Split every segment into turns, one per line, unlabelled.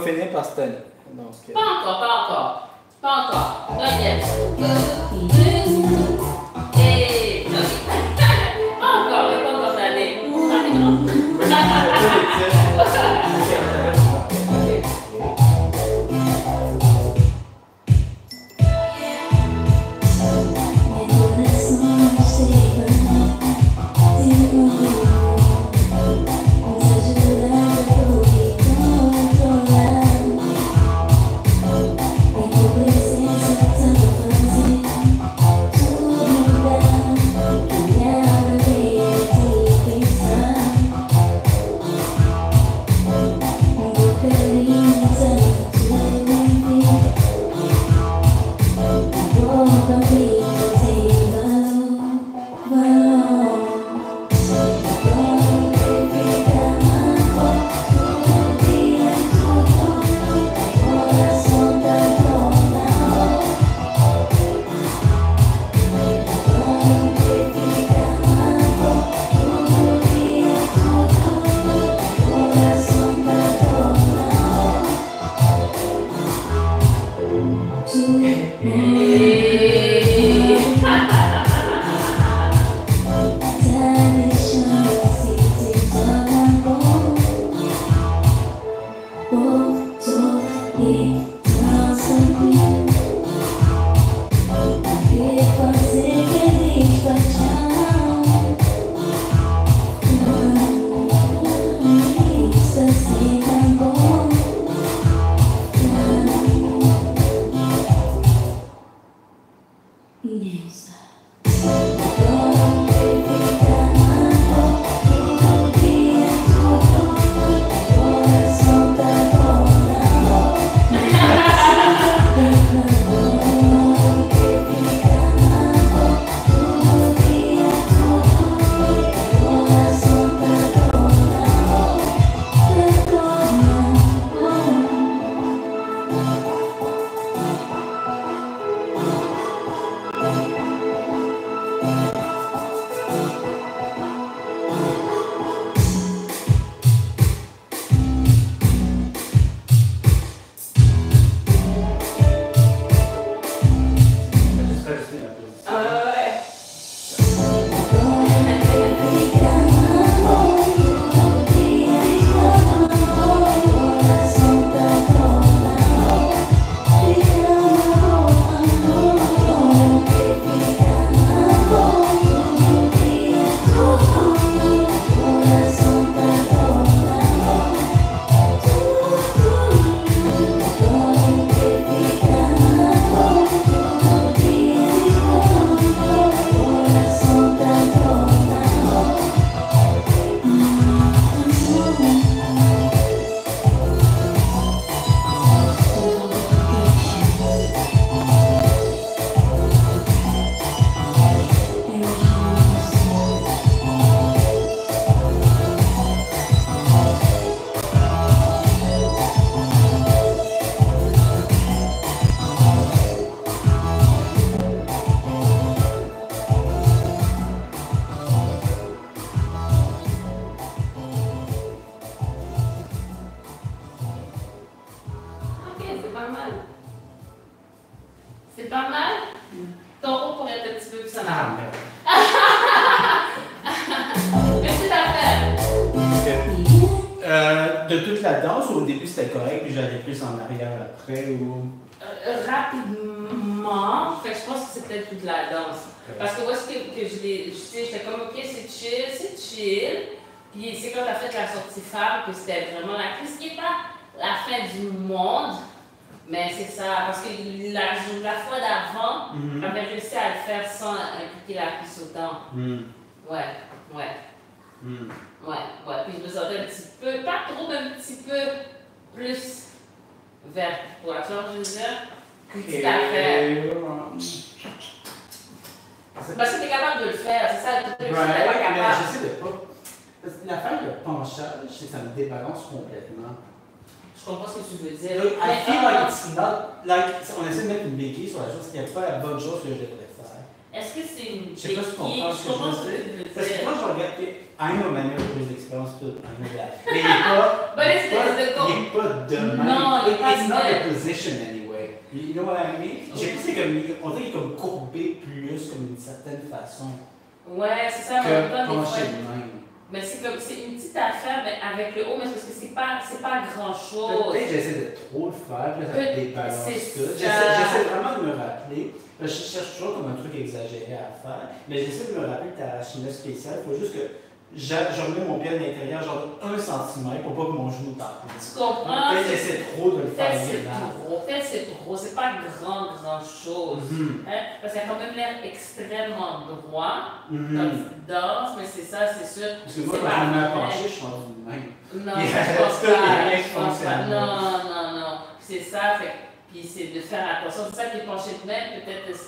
va finir par cette année. Donc,
Pas encore, pas encore. Pas encore. Regarde. Et... Pas encore, mais pas encore cette année. C'est pas mal? Ton haut pourrait être un petit peu plus en arrière. Mais c'est l'affaire.
De toute la danse, au début c'était correct, puis j'allais plus en arrière après ou.
Rapidement, fait que je pense que c'est peut-être toute la danse. Parce que moi, ce que j'étais comme, ok, c'est chill. Puis c'est quand t'as fait la sortie femme que c'était vraiment la crise qui n'est pas la fin du monde, mais c'est ça. Parce que la fois d'avant, j'avais réussi à le faire sans impliquer la cuisse autant. Ouais. Puis je me sentais un petit peu, pas trop, mais un petit peu plus verte. Tu vois ce que je veux dire? Petite affaire. Parce que t'es capable de le faire, c'est ça, tu n'es pas capable.
J'essaie de pas. Parce que l'affaire de penchage, ça me débalance complètement.
Je comprends ce que tu veux dire.
I feel like it's not, like, on essaie de mettre une béquille sur la chose qui n'est pas la bonne chose que je devrais faire.
Est-ce est-ce que c'est une
Je sais pas si tu comprends ce que je veux dire. Parce que moi, je regarde que I'm a man with des expériences toutes. Mais il n'est pas. Il n'est pas demain.
Non, il n'est pas
It's not a position anyway. You know what I mean? J'ai l'impression qu'on dirait qu'il est comme courbé plus comme d'une certaine façon.
Ouais, c'est ça, mais
Que pencher de même.
Mais c'est comme, c'est une petite affaire, mais avec le haut, mais parce que c'est pas grand chose.
Peut-être que j'essaie de trop le faire, puis là, ça débalance tout.
Ça.
J'essaie vraiment de me rappeler. Je cherche toujours comme un truc exagéré à faire, mais j'essaie de me rappeler que tu as la chimie spéciale. Il faut juste que je remets mon pied à l'intérieur, genre de 1 cm pour pas que mon genou tape.
Tu comprends?
Peut-être que j'essaie trop de le faire.
Peut-être c'est trop, c'est pas grand chose. Hein? Parce qu'il a quand même l'air extrêmement droit quand il danse, mais c'est ça, c'est sûr.
Parce que moi, quand je me mets à pencher, je suis en du même.
Non, je pense pas. Non. C'est ça, puis c'est de faire attention. C'est ça qui est penché de même. Peut-être est-ce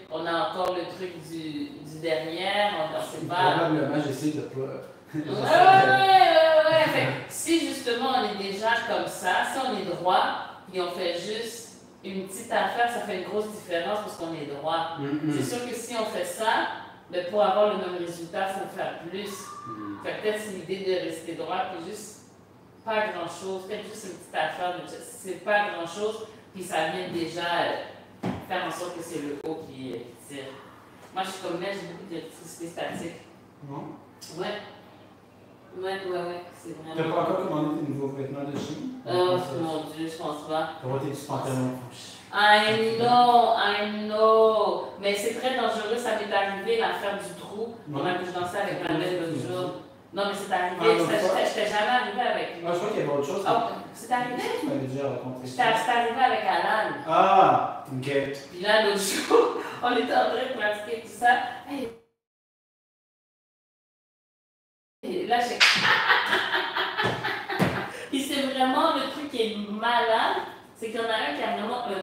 qu'on a encore le truc du derrière, on ne sait pas.
Probablement, j'essaie de pas.
Ouais. Fait, si justement on est déjà comme ça, si on est droit, puis on fait juste une petite affaire, ça fait une grosse différence parce qu'on est droit. C'est sûr que si on fait ça, ben pour avoir le même résultat, il faut faire plus. Fait peut-être c'est l'idée de rester droit, puis juste pas grand-chose, peut-être juste une petite affaire, c'est pas grand-chose, puis ça vient déjà faire en sorte que c'est le haut qui tire. Moi, je suis comme j'ai beaucoup d'électricité statique.
Non?
Ouais, c'est vraiment.
T'as pas encore commandé tes nouveaux vêtements de chine?
Oh mon Dieu, je pense pas.
T'as tes petits pantalons.
I know. Mais c'est très dangereux, ça m'est arrivé l'affaire du trou. Pendant que je dansais avec ma belle l'autre jour. Non, mais c'est arrivé, j'étais jamais arrivé avec lui.
Je crois qu'il y avait autre chose.
C'est arrivé?
Tu m'avais déjà raconté
ça. C'est arrivé avec Alan.
Ah, ok.
Puis là, l'autre jour, on était en train de pratiquer tout ça. Et là, j'ai. Puis c'est vraiment le truc qui est malade, c'est qu'il y en a un qui a vraiment un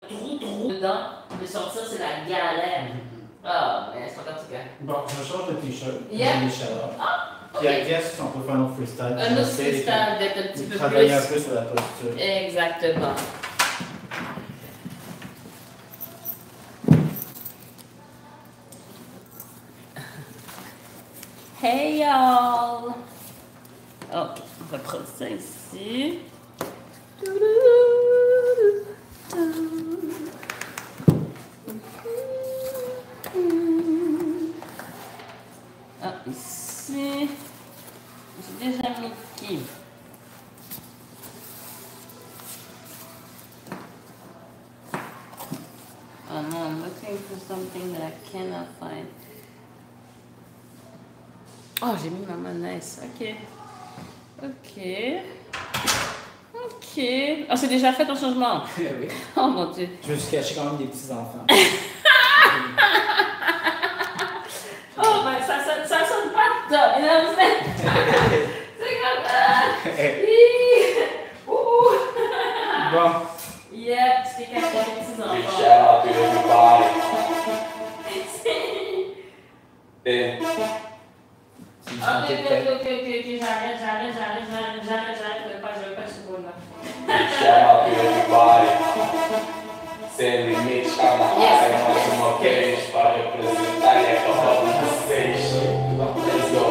trou dedans. De sortir, c'est la galère. Ah, mais c'est pas comme ça.
Bon, je me change de t-shirt.
Yeah.
Puis I guess qu'on peut faire notre freestyle.
Un autre freestyle d'être un petit peu plus.
Travailler un peu sur la posture.
Exactement. Hey y'all! Oh, on va prendre ça ici. Ah, ici. J'ai déjà mis qui? Oh no, I'm looking for something that I cannot find. Oh, j'ai mis ma manesse. Ok. Ah, c'est déjà fait ton changement?
Oui.
Oh mon Dieu.
Je me suis caché quand même des petits-enfants.
Oh, ben ça sonne pas top, you know what I'm saying? C'est comme
Bon.
Yeah, tu t'es caché des petits-enfants.
Shout out to everybody.
Ok, j'arrête, je vais pas ce bout-là.
Shout out to everybody. Sandy Mitch, I'm a high on my page. Para representar e acabar na station. Let's go.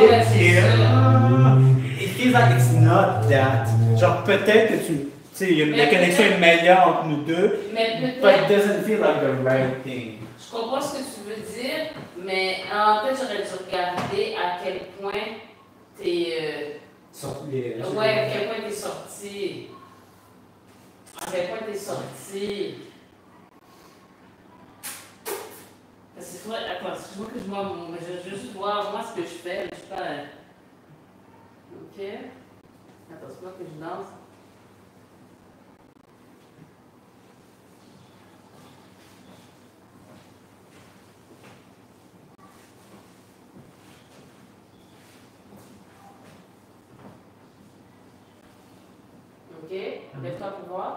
Ouais, c'est
Et,
ça.
it feels like it's not that. Genre, peut-être que tu sais, la connexion est meilleure entre nous deux,
Mais
but it
peut-être,
doesn't feel like the right thing.
je comprends ce que tu veux dire, mais en fait, j'aurais dû regarder à quel point t'es. Ouais, à quel point t'es sorti. À quel point t'es sorti. Parce que toi, attends, excuse-moi que je veux juste voir moi ce que je fais, je sais pas. Ok. Attends, c'est pas que je danse. Ok, lève-toi pour voir.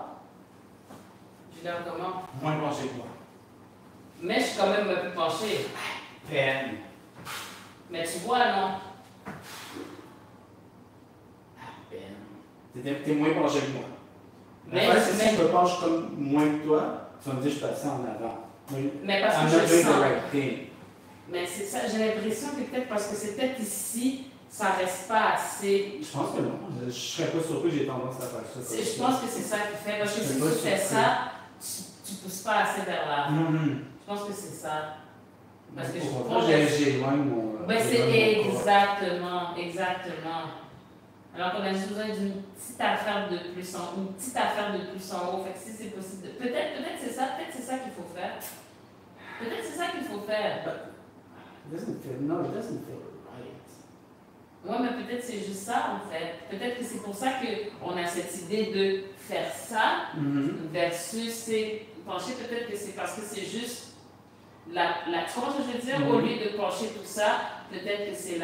Je l'air comment?
Moins penché que moi.
Mais je suis quand même un peu penché.
Peine.
Mais tu vois, non?
T'es moins penché que moi.
Mais
si je me penche comme moins que toi, tu vas me dire que je passe ça en avant.
Mais parce que
I'm
je
not doing
sens.
the right thing.
Mais c'est ça, j'ai l'impression que peut-être parce que c'est peut-être ici, ça reste pas assez.
Je pense que non. Je serais pas surpris que j'ai tendance à faire ça.
Je pense que c'est ça qui fait. Parce que si tu fais ça, tu pousses pas assez vers l'avant. Je pense que c'est ça. Parce que je pense que
j'éloigne mon.
Ben c'est exactement. Alors qu'on a juste besoin d'une petite affaire de plus en haut, Fait que si c'est possible, peut-être c'est ça qu'il faut faire. Peut-être c'est ça qu'il faut faire.
It doesn't feel right.
Ouais, mais peut-être c'est juste ça en fait. Peut-être que c'est pour ça qu'on a cette idée de faire ça versus c'est pencher. Peut-être que c'est parce que c'est juste la tranche, je veux dire, au lieu de pencher tout ça, peut-être que c'est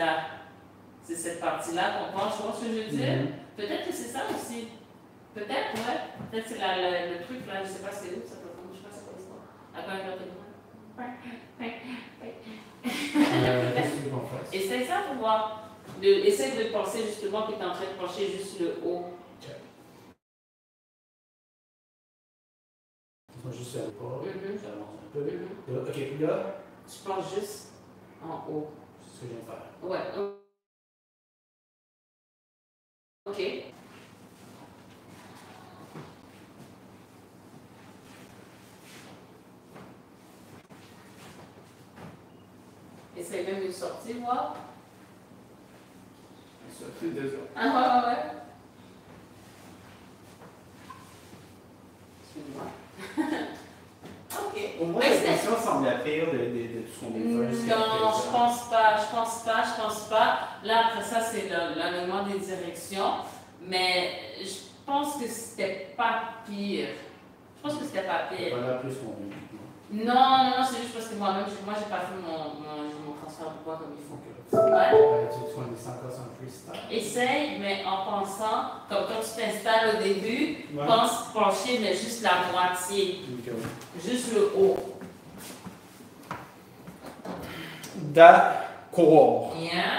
cette partie-là qu'on penche. Tu vois ce que je veux dire? Peut-être que c'est ça aussi. Peut-être, ouais. Peut-être c'est le truc là, je sais pas c'est où, ça peut prendre, je sais pas c'est quoi l'histoire. Attends, essaye ça pour voir. Essaye de penser justement que tu es en train de pencher juste le haut.
Moi, juste sur le pas, j'avance un peu. Là, ok, puis là,
Tu penches juste en haut.
c'est ce que je viens de faire.
Ouais. Ok. Essaye même de sortir, voir.
Ça fait 2 heures.
Ah ouais. Excuse-moi. Ok.
Au moins, la question semble la pire de tout ce qu'on est fait.
Non, je pense pas. Là, après ça, c'est l'enlèvement des directions. Mais je pense que c'était pas pire.
Pas là plus qu'on veut.
Non, c'est juste parce que moi-même, j'ai pas fait mon transfert de poids comme il faut.
Tu vas descendre encore sur un freestyle.
Essaye, mais en pensant, comme quand tu t'installes au début, pense pencher, mais juste la moitié. Juste le haut.
D'accord.
Yeah.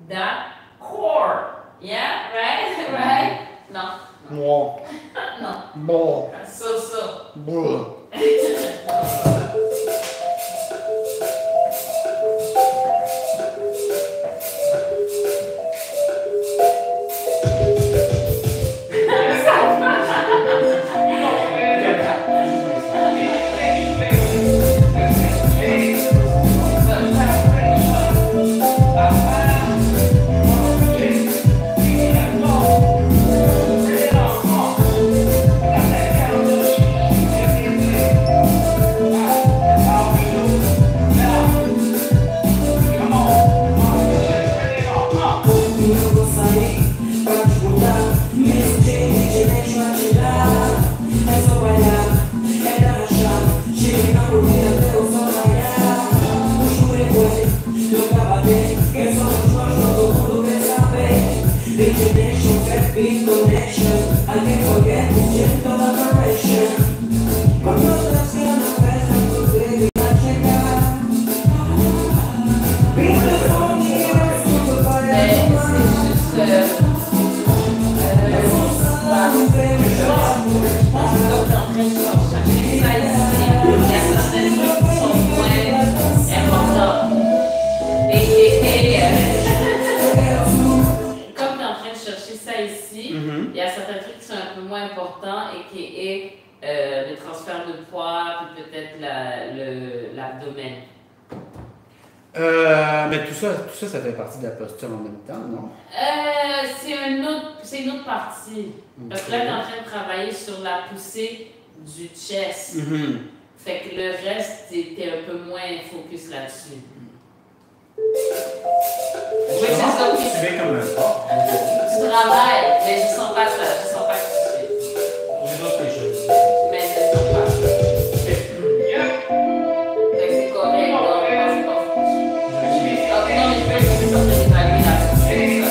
D'accord. Yeah, right? Non.
Moi.
Non.
Bon.
So.
Bon.
moins important et qui est le transfert de poids, puis peut-être l'abdomen.
Mais tout ça, ça fait partie de la posture en même temps, non?
C'est une autre partie. Parce que là, tu es en train de travailler sur la poussée du chest. Fait que le reste, tu es un peu moins focus là-dessus. Oui, c'est ça.
Tu fais comme un sport.
Tu travailles, mais je ne sens pas ça. Je ne sens pas que tu fais.
J'ai d'autres choses.
Mais je ne sens pas. Fait que c'est correct, donc c'est pas fou. Ok, non, mais je peux sortir d'évaluer la poussée.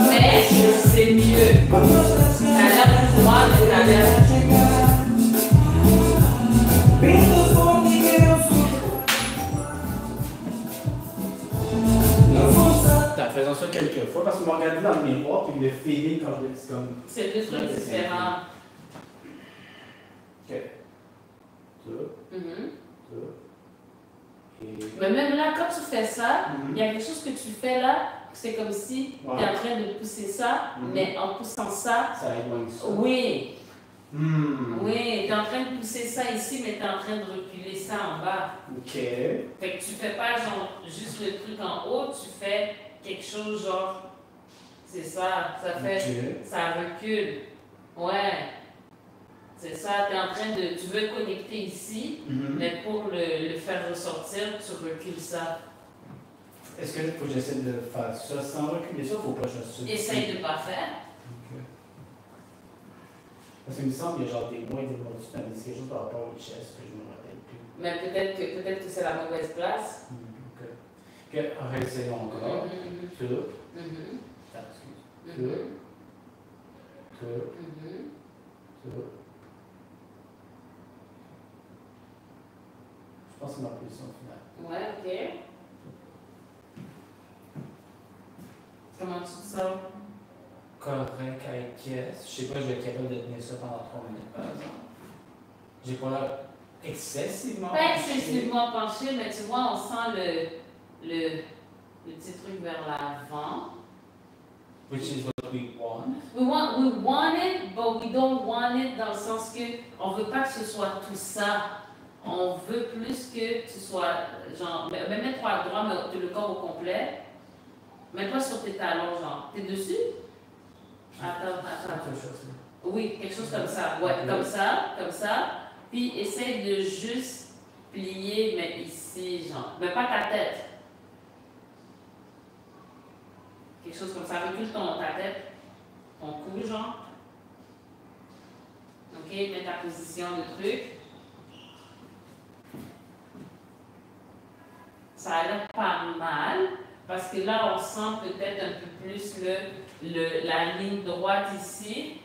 Mais c'est mieux. Ça a l'air de moi, mais ça a l'air.
En faisant ça quelques fois, parce qu'on m'a regardé dans le miroir, puis le feeling quand je le dis comme.
C'est deux trucs différents.
Ok. Ça.
Mais même là, quand tu fais ça, il y a quelque chose que tu fais là, c'est comme si tu es en train de pousser ça, mais en poussant ça.
Ça éloigne ça.
Oui. Oui, tu es en train de pousser ça ici, mais tu es en train de reculer ça en bas.
Ok.
Fait que tu fais pas genre juste le truc en haut, tu fais quelque chose genre. C'est ça, ça fait. Ça recule. Ouais. C'est ça, tu es en train de. Tu veux connecter ici, mais pour le faire ressortir, tu recules ça.
Est-ce qu'il faut que j'essaie de faire ça sans reculer ça ou faut pas que je fasse ça?
Essaye de ne pas faire.
Ok. Parce qu'il me semble qu'il y a genre des mois et des mois dessus, mais c'est quelque chose par rapport au chest que je me rappelle plus.
Mais peut-être que c'est la mauvaise place.
Ok. Ok, réessayons encore. Tout. Ah, excuse. Tout. Je pense que c'est ma position finale.
Ouais, ok. Comment tu te sens?
Correct avec yes. Je sais pas, je vais être capable de tenir ça pendant 3 minutes par exemple. J'ai pas l'air excessivement
penché. Pas excessivement penché, mais tu vois, on sent le petit truc vers l'avant.
Which is what we want.
We want it, but we don't want it dans le sens que on veut pas que ce soit tout ça. On veut plus que tu sois, genre, mets-toi à droite, mais le corps au complet. Mets-toi sur tes talons, genre. T'es dessus? Attends. Oui, quelque chose comme ça. Ouais, comme ça. Puis essaye de juste plier, mais ici, genre. Mais pas ta tête. Quelque chose comme ça. Recule ta tête, ton cou, genre. Ok, mets ta position de truc. Ça a l'air pas mal, parce que là, on sent peut-être un peu plus la ligne droite ici,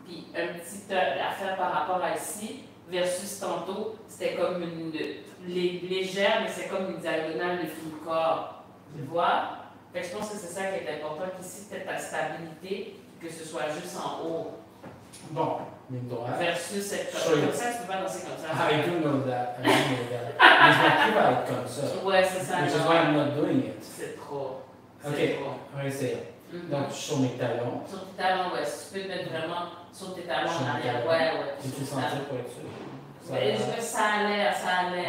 puis un petit affaire par rapport à ici, versus tantôt, c'était comme une légère, mais c'est comme une diagonale de tout le corps. Tu vois? Fait que je pense que c'est ça qui est important, qu'ici, peut-être ta stabilité, que ce soit juste en haut.
Bon, ligne droite.
Versus cette comme ça, tu peux pas danser comme ça.
I do know that. Mais je m'occupe à être comme ça.
Ouais, c'est ça.
Which is why I'm not doing it.
C'est trop.
Ok, on va essayer. Donc, sur mes talons.
Sur tes talons, ouais. Si tu peux te mettre vraiment sur tes talons en arrière, ouais.
J'ai tout senti pour être sûr.
Ça a l'air,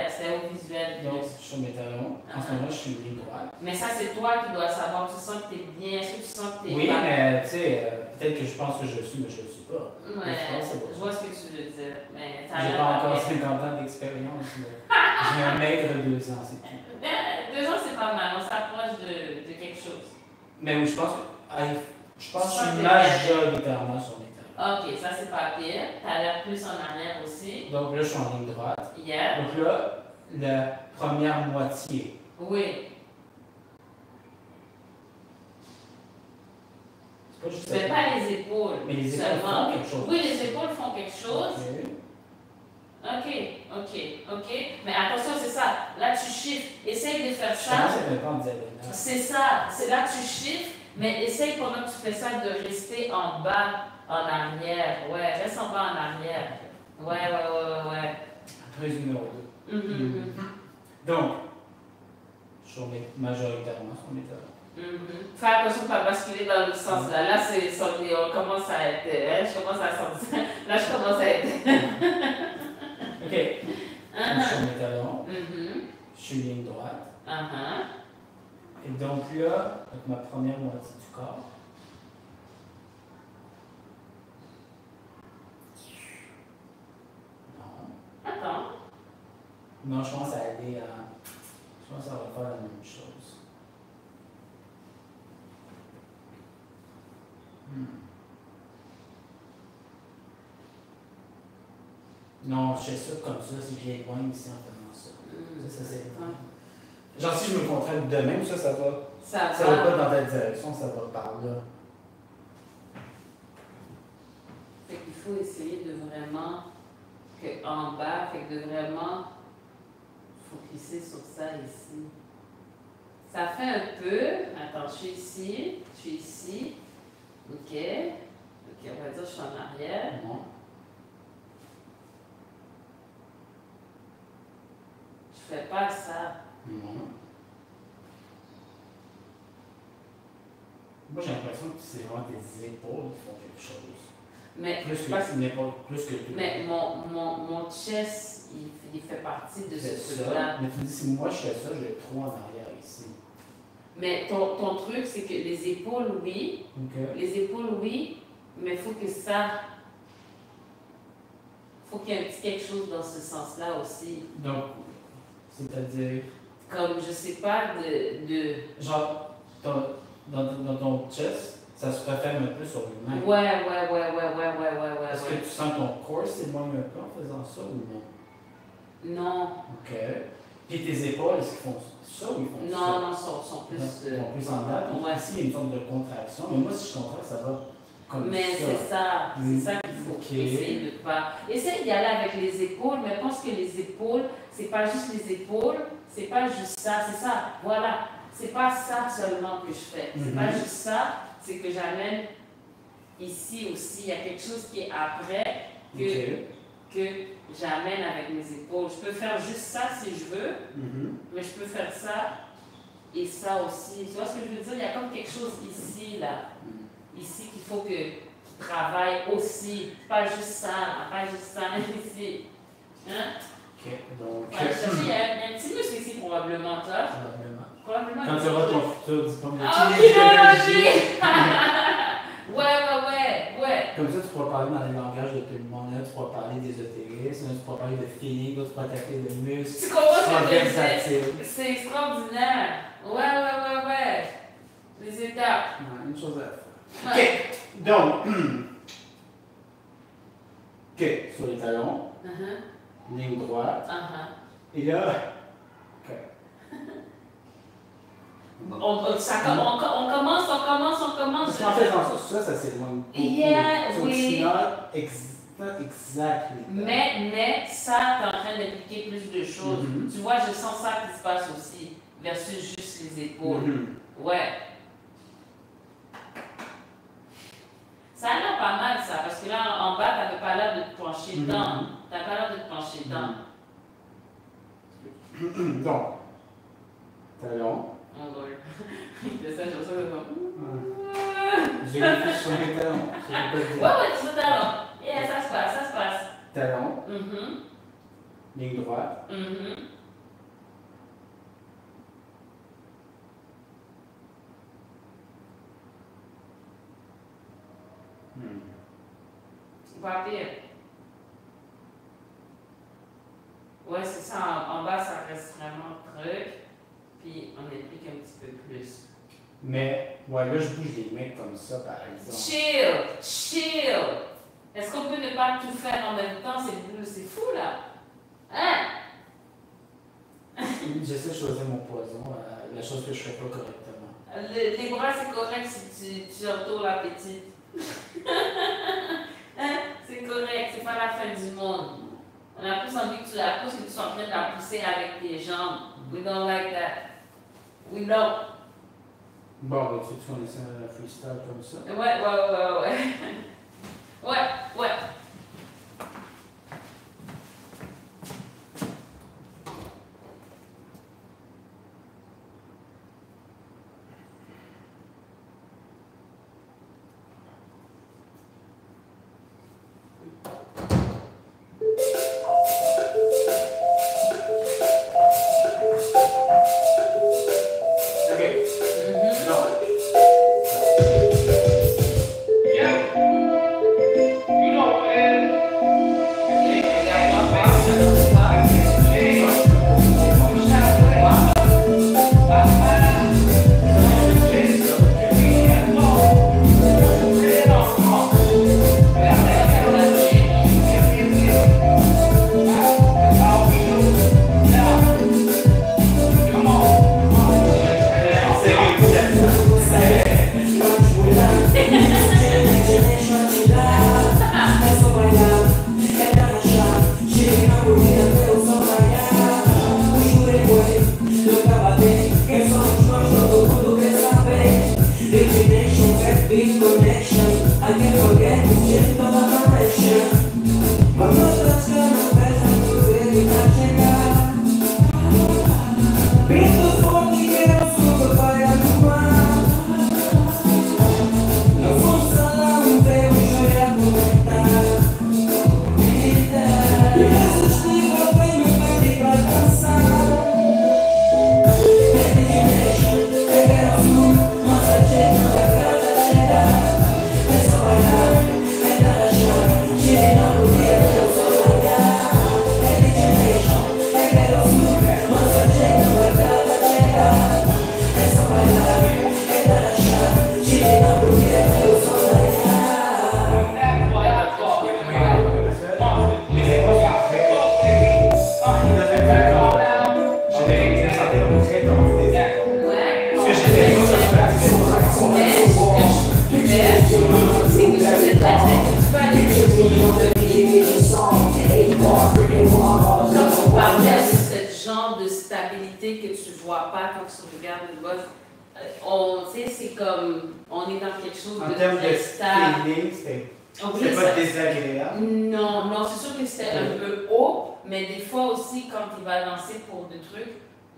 c'est au visuel.
Donc, sur mes talons. En ce moment, je suis ligne droite.
Mais ça, c'est toi qui dois savoir. Tu sens que tu es bien. Est-ce que tu sens que tu es
oui, mais tu sais, peut-être que je pense que je le suis, mais je ne le suis pas.
Ouais, je vois ce que tu veux dire. Mais
j'ai pas encore 50 ans d'expérience. J'ai un maigre de 2 ans, c'est tout.
2 ans, c'est pas mal. On s'approche de quelque chose.
Mais oui, je pense que je suis majoritairement sur mes talons.
Ok, ça c'est pas pire. Tu as l'air plus en arrière aussi.
Donc là, je suis en ligne droite.
Yeah.
Donc là, la première moitié.
Oui.
C'est pas juste
Mais
ça.
pas les épaules.
Mais les épaules
seulement.
font quelque chose.
Oui, les épaules font quelque chose.
Ok.
Ok. Mais attention, c'est ça. Là, tu chiffres. Essaye de faire
Je
ça.
commence à me prendre diagonale.
C'est ça. C'est là que tu chiffres. Mais essaye pendant que tu fais ça de rester en bas, en arrière. Ouais, reste en bas, en arrière. Ouais.
Après, numéro 2. Donc, je remets majoritairement sur mes talons.
Fais attention de ne pas basculer dans l'autre sens. Là c'est sorti. On commence à être. Je commence à sortir. Là, je commence à être.
Ok. Donc, sur mes talons, je suis ligne droite. Et donc là, avec ma première moitié du corps,
Attends.
non, je pense à aller à. Je pense qu'on va faire la même chose. Non, je fais ça comme ça, c'est que j'éloigne ici en faisant ça. Ça c'est. Genre, si je me contracte de même, ça va. Ça va pas dans ta direction, ça va par là.
Fait qu'il faut essayer de vraiment, en bas, fait que de vraiment focuser sur ça ici. Ça fait un peu, attends, je suis ici, ok, on va dire je suis en arrière.
Non.
Je fais pas ça.
Non. Moi j'ai l'impression que c'est vraiment tes épaules qui font quelque chose.
Mais
Plus que une épaule, plus que tout.
Mais mon chest, il fait partie de ce truc-là.
Mais tu dis, si moi je fais ça, je vais trop en arrière ici.
Mais ton truc, c'est que les épaules, oui.
Okay.
Les épaules, oui. Mais il faut que ça. Faut qu'il y ait un petit quelque chose dans ce sens-là aussi.
Donc, c'est-à-dire.
Comme, je sais pas,
Genre, dans ton chest, ça se referme un peu sur lui-même.
Ouais.
Est-ce que tu sens que ton corps s'éloigne un peu en faisant ça ou non?
Non.
Ok. Puis tes épaules, est-ce qu'ils font ça ou ils font ça?
Non, sont plus.
Ils sont plus en bas. Puis ici, il y a une forme de contraction. Mais moi, si je contracte, ça va comme
mais
ça.
c'est ça. C'est ça qu'il faut essayer de pas. Essaye d'y aller avec les épaules, mais pense que les épaules, c'est pas juste les épaules, c'est pas juste ça, c'est ça. Voilà. C'est pas ça seulement que je fais. C'est pas juste ça, c'est que j'amène ici aussi. Il y a quelque chose qui est après que j'amène avec mes épaules. Je peux faire juste ça si je veux, mais je peux faire ça et ça aussi. Tu vois ce que je veux dire? Il y a comme quelque chose ici, là. Ici qu'il faut que tu travailles aussi. Pas juste ça, ici. Hein?
Ok, donc.
Il y a un petit muscle ici probablement, toi. Probablement.
Quand tu auras ton futur diplôme de
kinésiologie! Ouais.
Comme ça, tu pourras parler dans les langages de tout le monde. Là, tu pourras parler d'ésotérisme, tu pourras parler de feeling, tu pourras t'appeler de muscles.
Tu comprends ce que je veux dire? C'est extraordinaire. Ouais. Les étapes.
Ouais, une chose à faire. Ok, donc. Ok, sur les talons, ligne droite. Et là. Ok.
On commence.
En fait, ça s'éloigne.
Yeah, oui.
Not exactly.
Mais ça, tu es en train d'impliquer plus de choses. Tu vois, je sens ça qui se passe aussi, versus juste les épaules. Ouais. Ça a l'air pas mal, ça, parce que là, en bas, tu n'avais pas l'air de te pencher dedans. Tu n'as pas l'air de te pencher dedans.
Donc, talons.
C'est ça, je
J'ai les sur mes talons.
Ouais, sur les talons. Yeah, ça se passe.
Talons. Ligne droite.
Pas pire. Ouais, c'est ça. En bas, ça reste vraiment truc. Puis on implique un petit peu plus.
Mais, ouais, là, je bouge les mains comme ça, par exemple.
Chill. Est-ce qu'on peut ne pas tout faire en même temps? C'est fou, là. Hein?
j'essaie de choisir mon poison, la chose que je fais pas correctement.
Les bras, c'est correct si tu entoures la petite. Hein? C'est correct, c'est pas la fin du monde. On a plus envie que tu la pousses que tu sois en train de la pousser avec tes jambes. We don't like that. We don't.
Bon, ben, tu connaissais un freestyle comme ça?
Ouais. Ouais.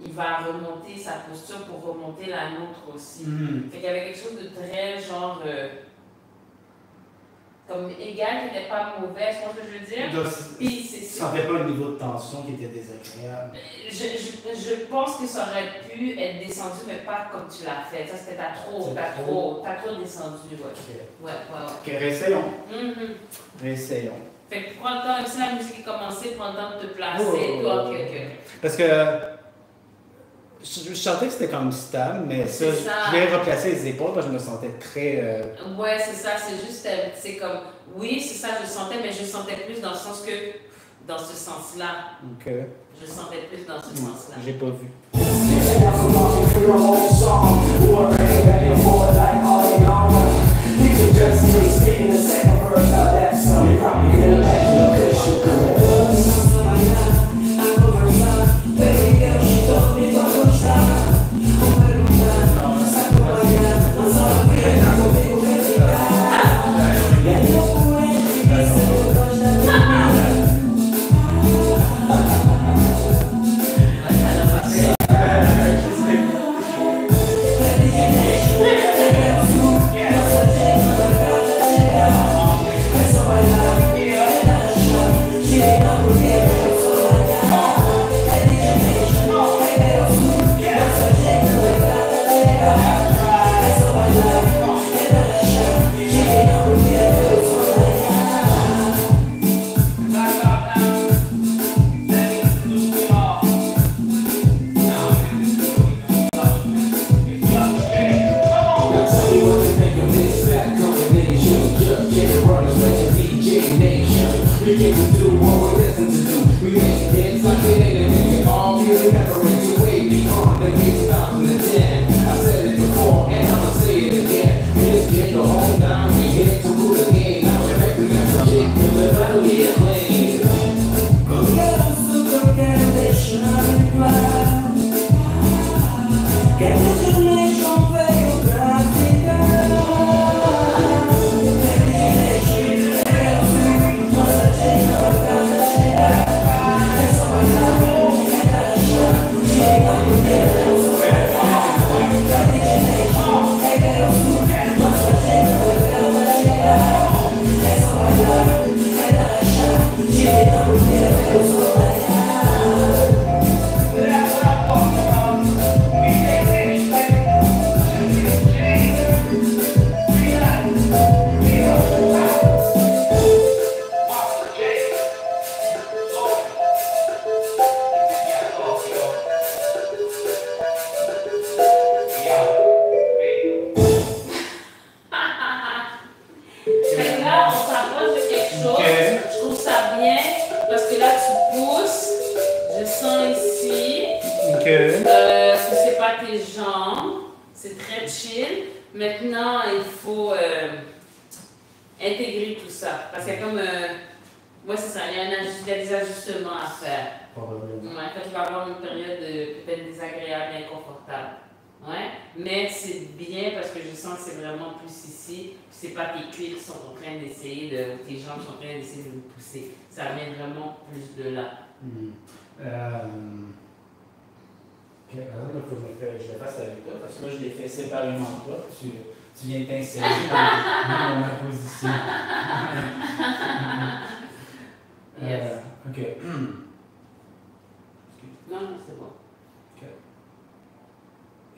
Il va remonter sa posture pour remonter la nôtre aussi. Fait qu'il y avait quelque chose de très genre comme égal qui n'était pas mauvais, je pense que je veux dire. Puis c'est
ça n'avait pas un niveau de tension qui était désagréable.
Je pense que ça aurait pu être descendu, mais pas comme tu l'as fait. Ça c'était t'as trop descendu. Ouais.
Ok, réessayons. Réessayons.
Fait que prends le temps, même si la musique est commencée, prends le temps de te placer. Ok.
Parce que je sentais que c'était comme stable, mais ça, je voulais replacer les épaules parce que je me sentais très...
Ouais, c'est ça, c'est juste, c'est comme, oui, c'est ça, je sentais, mais je sentais plus dans le sens que, dans ce sens-là.
Ok.
Je sentais plus dans ce sens-là.
J'ai pas vu.
We make it dance like it ain't a nigga. All you remember is
Maintenant, il faut intégrer tout ça. Parce qu'il y a comme... moi, c'est ça, il y a des ajustements à faire.
Probablement.
Ouais, fait qu'il va y avoir une période peut-être désagréable, inconfortable. Ouais, mais c'est bien parce que je sens que c'est vraiment plus ici. C'est pas tes cuits qui sont en train d'essayer de... Tes jambes sont en train d'essayer de vous pousser. Ça vient vraiment plus de là.
Ok, par exemple, il faut que je le fasse avec toi, parce que moi, je l'ai fait séparément de toi, tu viens t'insérer dans ma position.
Yes.
Ok.
Non, non, c'est bon.
Ok.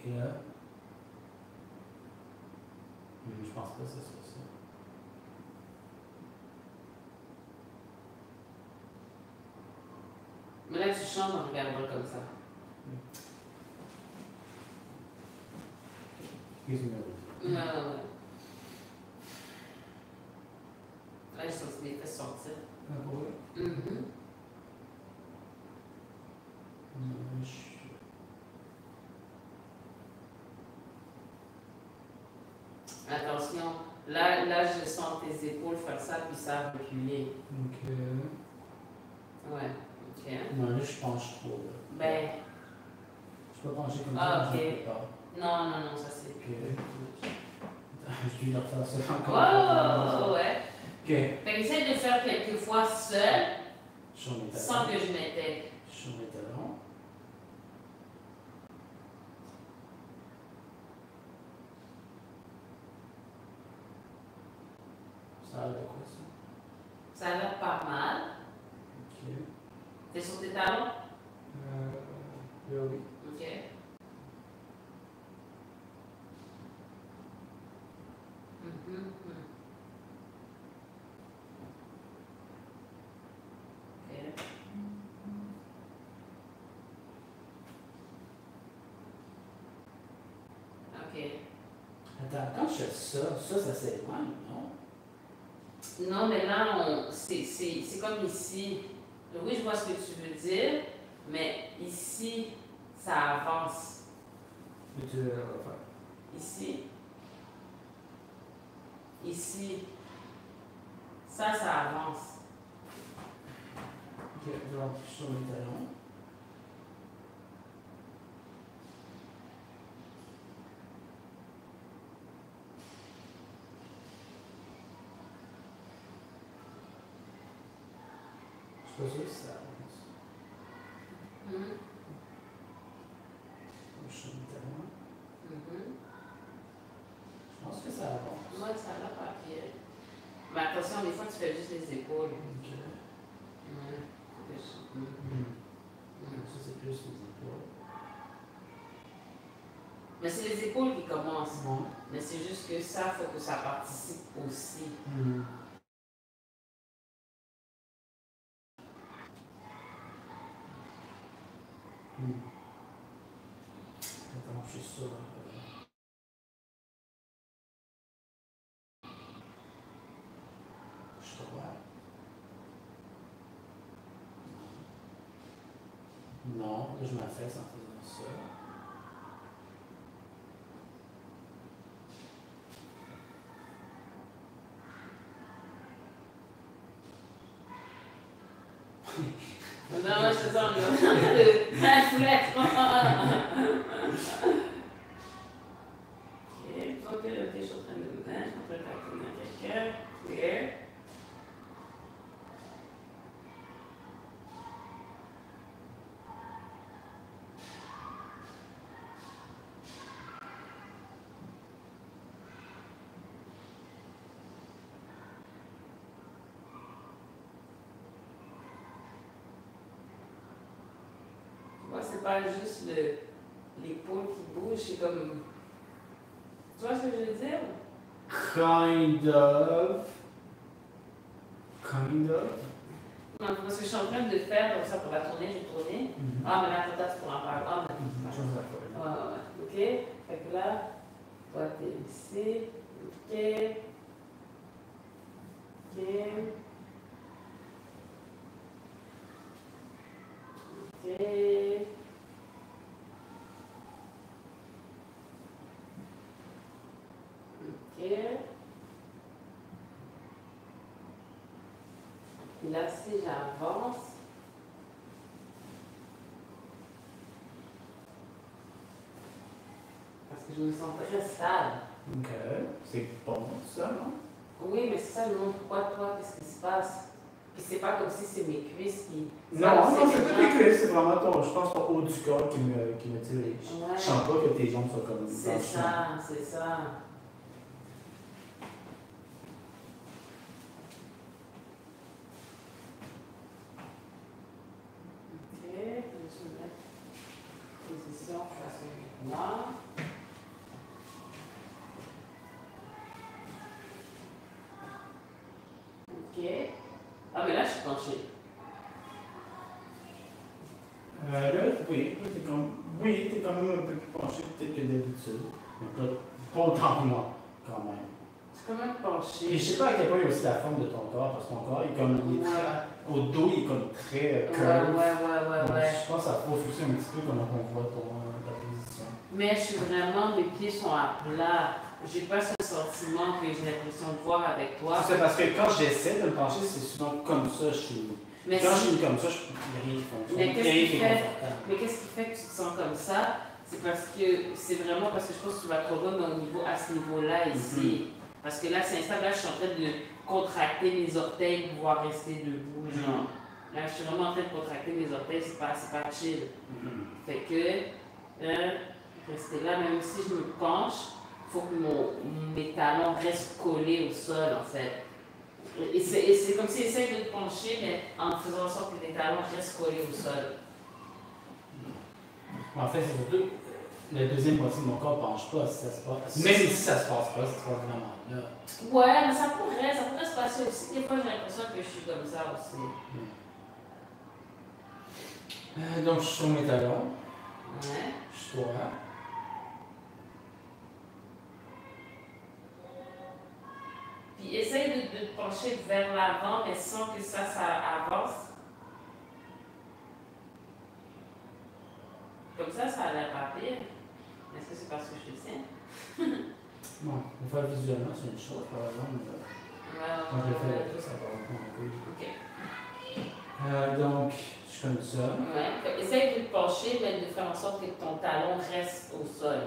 Et là? Je pense pas que ce soit ça.
Mais là, tu changes en regardant comme ça.
Excuse-moi.
Non, non, non. Là, je sens que les fesses sortir.
Ah, pour vrai?
Attention, là, je sens tes épaules faire ça, puis ça reculer.
Ok.
Ouais, ok.
Non, là, je penche trop. Là.
Ben.
Je peux pencher comme
Ah,
ça,
ok.
je peux pas.
Non, non, non, ça c'est.
Ok. Je vais leur faire ça encore.
Ouais.
Ok.
Fait que j'essaie de faire quelques fois seul,
Sur mes talons.
sans que je m'intègre.
Sur mes talons. Ça a l'air de quoi, ça?
Ça a l'air pas mal.
Ok.
T'es sur tes talons?
Oui.
Ok. Ok.
Attends, quand je fais ça s'éloigne, non?
Non, mais là, c'est comme ici. Oui, je vois ce que tu veux dire, mais ici, ça avance.
Mais tu veux le refaire?
Ici. Ici. Ça avance.
Ok, donc sur mes talons. Je suis pas sûr si ça avance. Sur mes talons. Je pense que ça avance.
Moi, ça n'a pas pire. Mais attention, des fois, tu fais juste les épaules.
Ok. Ça, c'est plus les épaules.
Mais c'est les épaules qui commencent.
Non.
Mais c'est juste que ça, il faut que ça participe aussi.
Attends, je suis sûr. Je crois. Non, là, je m'affaisse en faisant ça.
Non, je te sens de la foulette. Ok, je suis en train de me mettre. Je suis en train de mettre quelqu'un. There. c'est pas juste l'épaule qui bouge, c'est comme. Tu vois ce que je veux dire?
Kind of. Kind of.
Non, parce que je suis en train de faire comme ça pour la tourner, j'ai tourné. Ah, mais là, attends, tu pourras en parler. Ah, mais. Ouais. Ok. Fait que là, toi, t'es ici. Ok. Ok. Ok. Ok. Et là, si j'avance, parce que je me sens très stable.
Ok, c'est bon ça, non?
Oui, mais c'est ça le monde. Pourquoi toi, qu'est-ce qui se passe? Puis c'est pas comme si c'est mes cuisses qui.
Non, c'est pas tes cuisses, c'est vraiment ton, je pense, ton haut du corps qui me dirige.
Ouais.
Je sens pas que tes jambes soient comme
C'est ça, c'est ça. Ok, je vais mettre position face au noir. Ok. Ah, mais là, je suis penchée.
Là, oui, t'es quand même un peu plus penché peut-être que d'habitude. Mais pas autant que moi, quand même.
C'est quand même penché.
Et je sais pas à quel point il y a aussi la forme de ton corps, parce que ton corps, il est comme, il est très, au dos, il est comme très curve.
Ouais.
Je pense que ça prouve aussi un petit peu comment on voit ta position.
Mais je suis vraiment, mes pieds sont à plat. J'ai pas ce sentiment que j'ai l'impression de voir avec toi.
C'est parce que quand j'essaie de me pencher, c'est souvent comme ça, je suis.
Mais
quand je suis comme ça, il n'y a rien qui fonctionne.
Mais qu'est-ce qui
confortable.
fait que tu te sens comme ça? C'est parce que c'est vraiment parce que je pense que tu vas trop loin à ce niveau-là ici. Parce que là, c'est instable. Là, je suis en train de contracter mes orteils pour pouvoir rester debout. Genre. Là, je suis vraiment en train de contracter mes orteils, c'est pas chill. Fait que, rester là, même si je me penche, il faut que mes talons restent collés au sol, en fait. Et c'est comme si j'essaie de te pencher, mais en faisant en sorte que tes talons restent collés au sol.
En fait, c'est surtout la deuxième moitié de mon corps ne penche pas si ça se passe. Même si ça se passe pas, ça se passe vraiment là.
Ouais, mais ça pourrait se passer aussi. Des fois, j'ai l'impression que je suis comme ça aussi.
Donc, je suis sur mes talons.
Ouais.
Je suis droit.
Puis essaye de te pencher vers l'avant, mais sans que ça avance. Comme ça a l'air pas pire. Est-ce que c'est parce que je te tiens?
Bon, le faire visuellement, c'est une chose, par exemple. Quand je le fais avec toi, ça va un peu.
Ok.
Donc, je suis comme ça.
Ouais. Essaye de te pencher, mais de faire en sorte que ton talon reste au sol.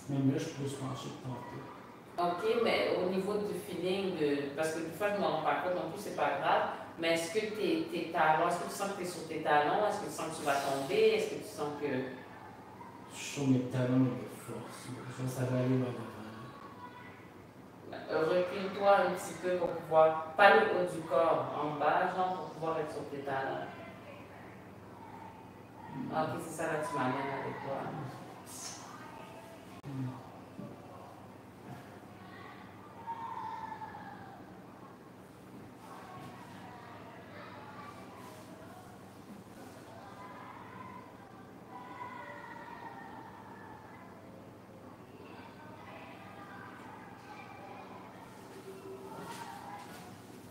Même là, je peux se pencher de tantôt.
Ok, mais au niveau du feeling, parce que des fois, je ne me rends pas compte non plus, c'est pas grave, mais est-ce que tes talons, est-ce que tu sens que tu es sur tes talons? Est-ce que tu sens que tu vas tomber? Est-ce que tu sens que.
Je suis sur mes talons de force. Ça va aller vers l'avant.
Recule-toi un petit peu pour pouvoir, pas le haut du corps, en bas, genre, pour pouvoir être sur tes talons. Ok, c'est ça là que tu m'amènes avec toi.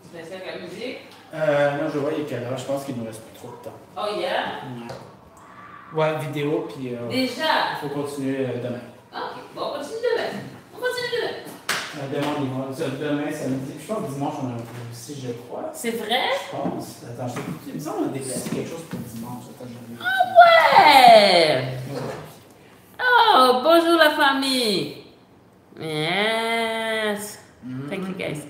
Tu fais ça avec la musique?
Non, je vois, il est quelle heure? Je pense qu'il nous reste plus trop de temps.
Oh yeah?
Ouais, vidéo, puis.
Déjà?
Il faut continuer demain.
Ok, bon, on continue demain.
Demain, on y va. Demain, samedi. Je pense que dimanche, on a un peu aussi, je crois.
C'est vrai?
Je pense. Attends, il me semble qu'on a déplacé quelque chose pour dimanche. Attends,
Ouais! Oh, bonjour la famille! Yes! Thank you guys.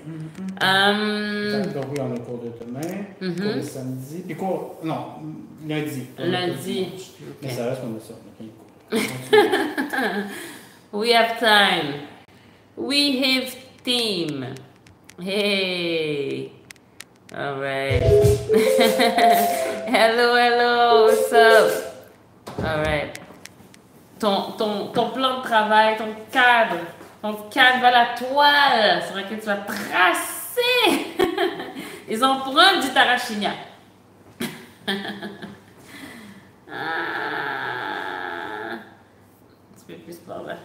Donc oui, on a cours de demain, cours de samedi, puis cours, non, lundi.
Lundi.
Mais ça reste comme ça, on a plein de cours.
We have time. We have team. Hey. All right. Hello, what's up? All right. Ton plan de travail, ton cadre va la toile sur laquelle tu vas tracer les empreintes du Tarashinia. Tu peux plus par là.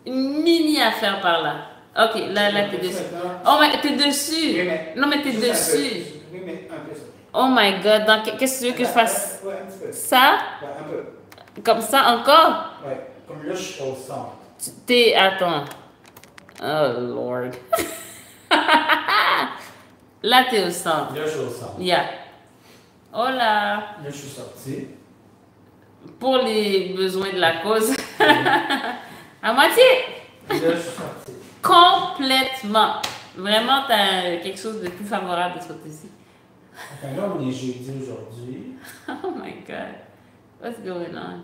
Une mini affaire par là. Ok, là t'es dessus. Oh, mais t'es dessus.
Oui, mais
non, mais t'es dessus.
Oui, mais un peu ça.
Oh my god, qu'est-ce que tu veux que je fasse?
Ouais, un petit peu.
Ça?
Ouais, un peu.
Comme ça encore?
Ouais, comme là, je suis au centre.
Attends. Oh lord. Là, t'es au centre.
Là, je suis au centre.
Yeah. Hola.
Là, je suis sorti.
Pour les besoins de la cause. À moitié.
Là, je suis sorti.
Complètement. Vraiment, t'as quelque chose de plus favorable de ce côté-ci.
Enfin, là, on est jeudi aujourd'hui.
Oh my god. What's going on?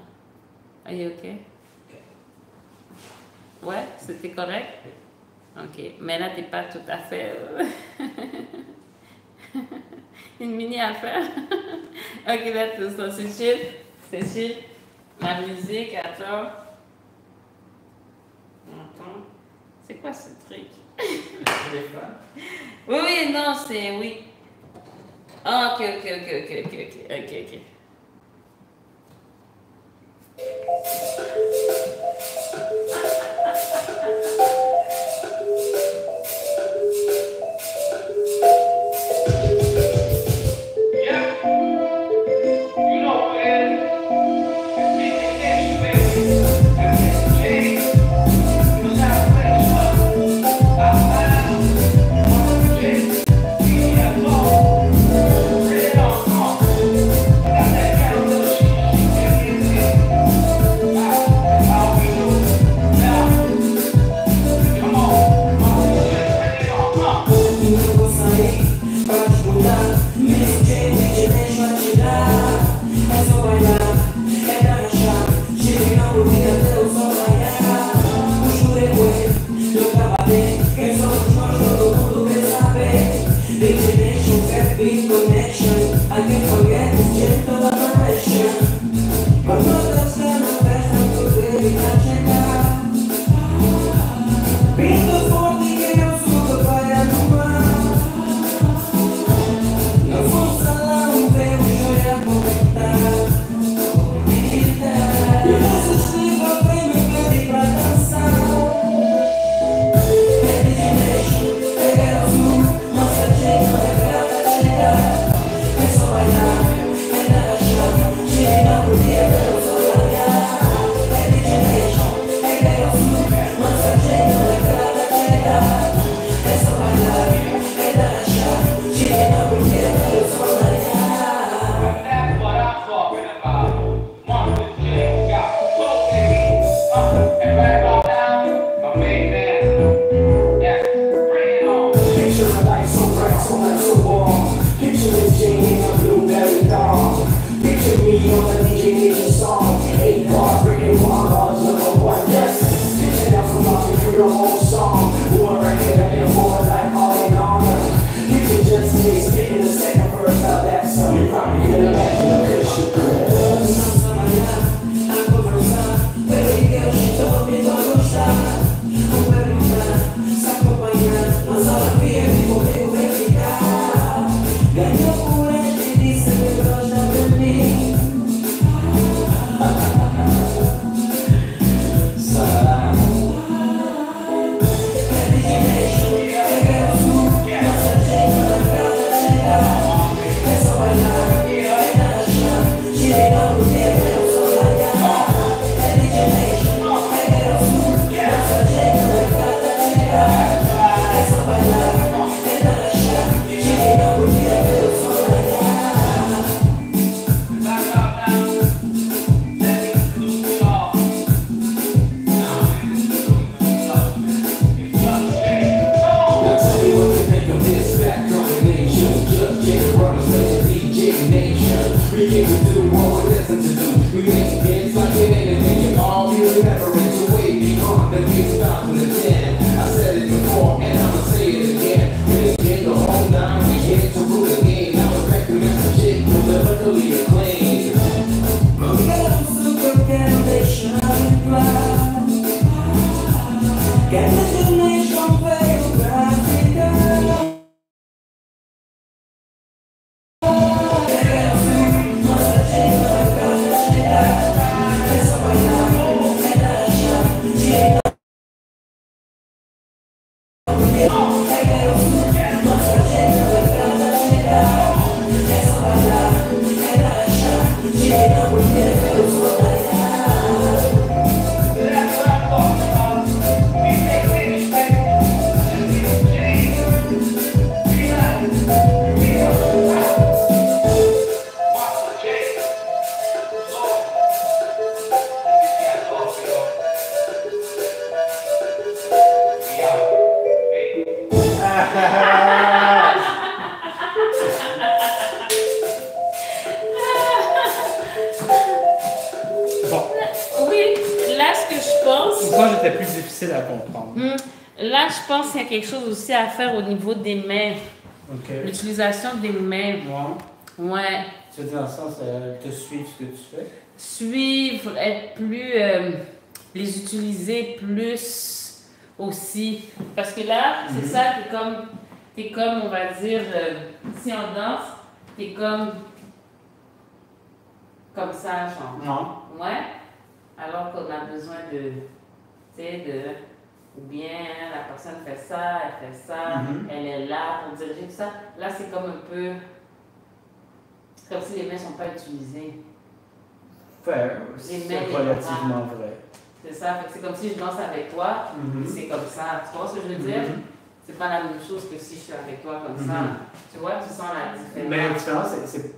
Are you okay? Ouais, c'était correct? Ok, mais là, t'es pas tout à fait... Une mini affaire. Ok, là, tout ça, c'est chill. C'est chill. Ma musique, attends. Attends. C'est quoi ce truc?
Téléphone.
Oui, non, c'est... Oui. Ah, ok.
We can't do what we listen to do. We make hits like it ain't a thing. All we remember is
Moi, j'étais plus difficile à comprendre.
Là, je pense qu'il y a quelque chose aussi à faire au niveau des mains.
Okay.
L'utilisation des mains. Ouais.
Tu veux dire dans le sens te suivre ce que tu fais?
Suivre, être plus. Les utiliser plus aussi. Parce que là, c'est ça, t'es comme, on va dire, si on danse, t'es comme ça, genre.
Non.
Ouais. Alors qu'on a besoin de. Tu sais, ou bien la personne fait ça, elle fait ça, elle est là pour diriger tout ça. Là, c'est comme un peu. C'est comme si les mains ne sont pas utilisées.
C'est relativement vrai.
C'est ça. C'est comme si je danse avec toi, c'est comme ça. Tu vois ce que je veux dire? C'est pas la même chose que si je suis avec toi comme ça. Tu vois, tu sens la différence.
Mais la différence, c'est.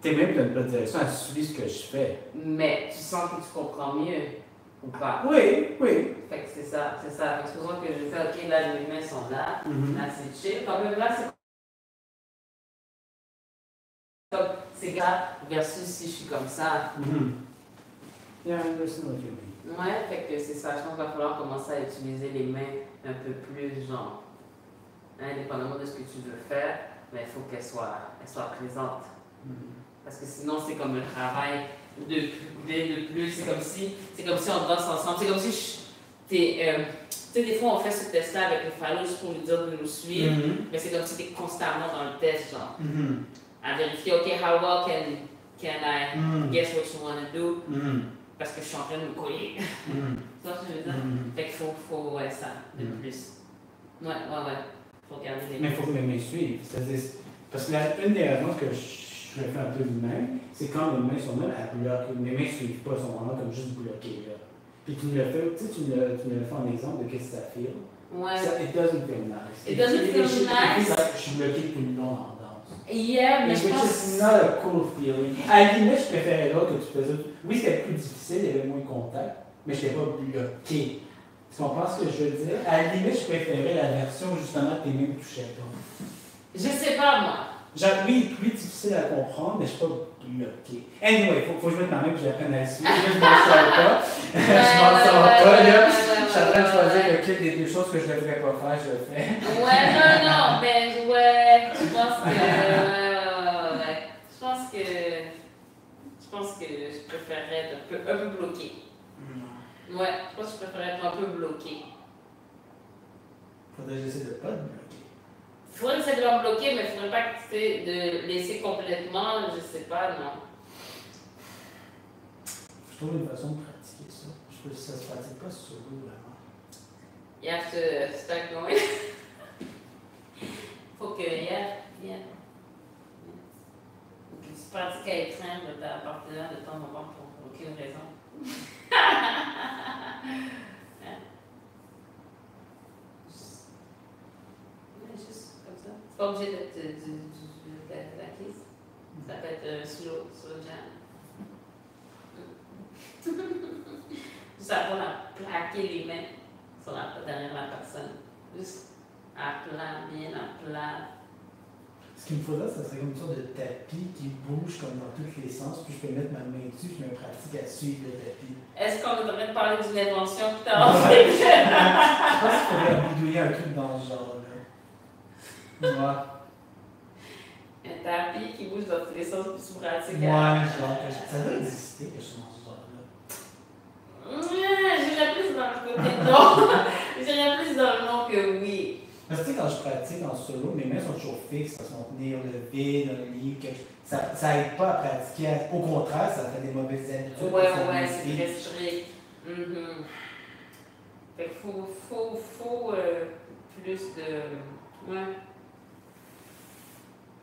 Tes mains de notre direction, elles suivent ce que je fais.
Mais tu sens que tu comprends mieux. Ou pas?
Oui, oui.
Fait que c'est ça. Supposons que je fais, ok, là, mes mains sont là, là, c'est chill. Quand même, là, c'est grave versus si je suis comme ça.
Yeah, I understand what you mean.
Ouais, fait que c'est ça. Je pense qu'il va falloir commencer à utiliser les mains un peu plus, genre, indépendamment de ce que tu veux faire, mais il faut qu'elles soient présentes. Parce que sinon, c'est comme un travail de plus. C'est comme si on danse ensemble. C'est comme si tu sais, des fois, on fait ce test-là avec le phallus juste pour lui dire de nous suivre, mais c'est comme si tu es constamment dans le test, genre, à vérifier, OK, how well can I guess what you want to do? Parce que je suis en train de me coller. Tu vois ce que je veux dire? Fait qu'il faut ouais, ça, de plus. Ouais. Faut garder les
Mais il faut que mes mains suivent. Parce que une des raisons que je fais un peu de même, c'est quand mes mains sont même à bloquer. Mes mains ne suivent pas, sont vraiment comme juste bloquées là. Puis tu me le fais, tu me le fais en exemple de qu'est-ce que ça fait.
Ouais.
It doesn't feel nice.
It doesn't feel nice.
Je suis bloqué tout le long en danse.
Yeah, mais je pense...
It's not a cool feeling. À la limite, je préférais l'autre que tu faisais. Oui, c'était plus difficile, il y avait moins de contact, mais je n'étais pas bloqué. Tu comprends ce que je veux dire? À la limite, je préférais la version où justement tes mains me touchaient pas.
Je sais pas, moi.
Genre, oui, plus difficile à comprendre, mais je suis pas bloqué. Anyway, faut que je mette ma main et que j'apprenne à le suivre. Je m'en sors pas. Je m'en sors pas, là. Je suis en train de choisir lequel des deux choses que je ne devrais pas faire, je le fais.
Ouais, non, mais ouais, je pense que... Ouais. Je pense que je préférerais être un peu bloqué. Ouais, je pense que je préférerais être un peu bloqué.
Faudrait que j'essaie de pas te bloquer.
Il faudrait essayer de me bloquer, mais il ne faudrait pas de laisser complètement, je sais pas, non.
Je trouve une façon de pratiquer ça. Je trouve que ça se pratique pas solo, vraiment.
You have to start going. Faut que, yeah. Faut que tu pratiques à étreindre ta partenaire de temps en temps pour aucune raison. Juste comme ça. C'est pas obligé d'être de la kiss. Ça peut être slow jam. Juste apprendre à plaquer les mains derrière la personne. Juste à plat, bien à plat.
Ce qu'il me faudrait, ça serait comme une sorte de tapis qui bouge comme dans tous les sens, puis je peux mettre ma main dessus, je me pratique à suivre le tapis.
Est-ce qu'on est en train de parler d'une invention que tu as
Je pense qu'il faudrait bidouiller un truc dans ce genre-là. Ouais.
Un tapis qui bouge dans tous les sens, puis tu pratiques.
Ouais, genre, ça doit exister quelque chose dans ce genre-là.
J'irais plus dans le côté non. J'irais plus dans le non que oui.
Parce que tu sais, quand je pratique en solo, mes mains sont toujours fixes, elles sont tenir le vide, dans le lit, ça aide pas à pratiquer. Au contraire, ça fait des mauvaises habitudes.
Ouais, c'est très strict. Fait qu'il faut plus de. Ouais.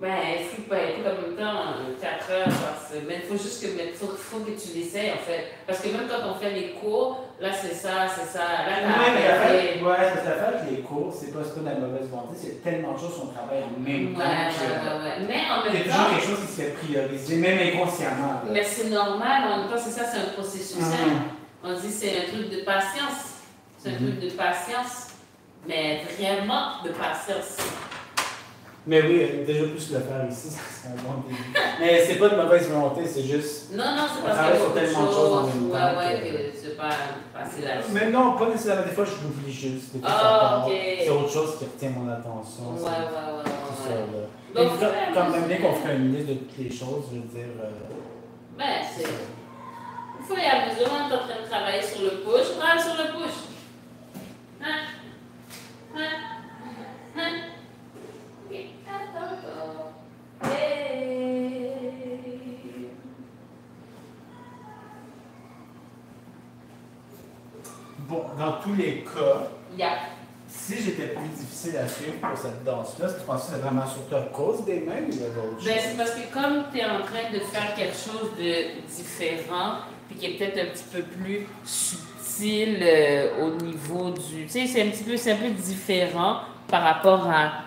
Ben, si pas écoute en même temps 4 heures par semaine, il faut juste que, faut que tu l'essayes en fait. Parce que même quand on fait les cours, là c'est ça. Là,
mais la fait, ouais, parce que la fait, les cours, c'est pas de la mauvaise volonté, c'est tellement de choses qu'on travaille en même temps.
Ouais. Mais en même temps.
Il y a toujours quelque chose qui se fait prioriser, même inconsciemment.
Mais c'est normal, en même temps, c'est ça, c'est un processus. On dit c'est un truc de patience. C'est un truc de patience. Mais vraiment de patience.
Mais oui, déjà plus le faire ici, c'est un bon début. Mais c'est pas de mauvaise volonté, c'est juste.
Non, c'est parce
qu'il y a tellement de choses en même temps.
Ouais, que c'est pas facile à.
Mais non, pas nécessairement. Des fois, je l'oublie juste.
Ok.
C'est autre chose qui retient mon attention.
Ouais.
C'est ça, là. Donc, quand même bien qu'on ferait une liste de toutes les choses, je veux dire.
Ben, c'est. Il faut y aller. On est en train de travailler sur le push. Travaille sur le push.
Bon, dans tous les cas,
Yeah.
si j'étais plus difficile à suivre pour cette danse-là, tu penses que c'est vraiment surtout à cause des mains ou de d'autres choses?
Ben, c'est parce que comme tu es en train de faire quelque chose de différent, puis qui est peut-être un petit peu plus subtil au niveau du... Tu sais, c'est un peu différent par rapport à